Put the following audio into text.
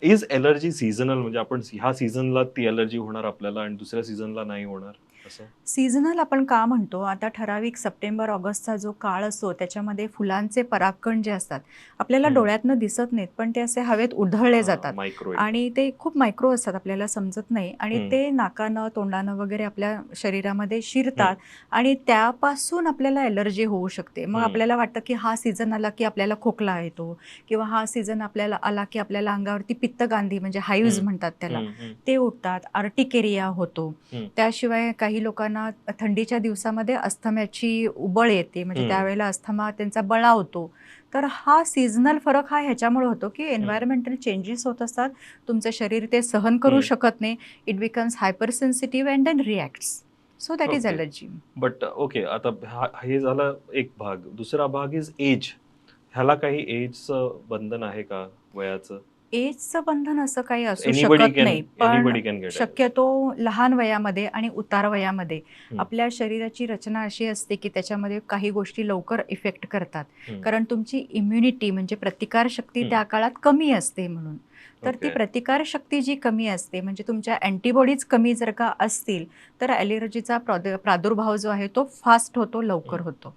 Is allergy seasonal, म्हणजे आपण ह्या सीझनला ती एलर्जी होणार आपल्याला आणि दुसऱ्या सीझनला नाही होणार असं? सीझनल आपण का म्हणतो? आता ठराविक सप्टेंबर, ऑगस्टचा जो काळ असतो त्याच्यामध्ये फुलांचे परागकण जे असतात, आपल्याला हं. डोळ्यातनं दिसत नाहीत, पण ते असे हवेत उधळले हां, जातात मायक्रो एकदम. आणि ते खूप मायक्रो असतात, आपल्याला समजत नाही आणि हं, ते नाकानं, तोंडानं वगैरे आपल्या शरीरामध्ये शिरतात हं, आणि त्यापासून आपल्याला एलर्जी होऊ शकते. मग हं, आपल्याला वाटतं, की हा सीझन आला, की आपल्याला खोकला येतो किंवा हा सीझन आपल्याला आला, की आपल्याला अंगावरती पित्तगांधी म्हणजे हाईव्हज हं, म्हणतात त्याला, हं, हं, ते उठतात, आर्टिकेरिया होतो. हं, त्याशिवाय काही लोकांना थंडीच्या दिवसामध्ये अस्थम्याची उबळ येते, म्हणजे हं, त्यावेळेला अस्थमा त्यांचा बळावतो. तर हा सीझनल फरक हा ह्याच्यामुळे होतो, की हं, एन्व्हायर्नमेंटल चेंजेस होत असतात. तुमचं शरीर ते सहन करू हं. शकत नाही. It becomes hyper sensitive and then reacts. So that is okay. Allergy. But okay, आता हे झालं एक भाग. दुसरा भाग इज एज. ह्याला काही एजचं बंधन आहे का वयाचं? एजचं बंधन असं काही असू एनीबडी शकत कॅन नाही. पण एनीबडी कॅन गेट एलर्जी. शक्यतो लहान वयामध्ये आणि उतार वयामध्ये हं, आपल्या शरीराची रचना अशी असते, की त्याच्यामध्ये काही गोष्टी लवकर इफेक्ट करतात. हं, कारण तुमची इम्युनिटी म्हणजे प्रतिकारशक्ती हं. त्या काळात कमी असते म्हणून. तर ती ओके. प्रतिकारशक्ती जी कमी असते म्हणजे तुमच्या अँटीबॉडीज कमी जर का असतील, तर ॲलर्जीचा प्रादुर्भाव जो आहे तो फास्ट होतो, लवकर हं. होतो.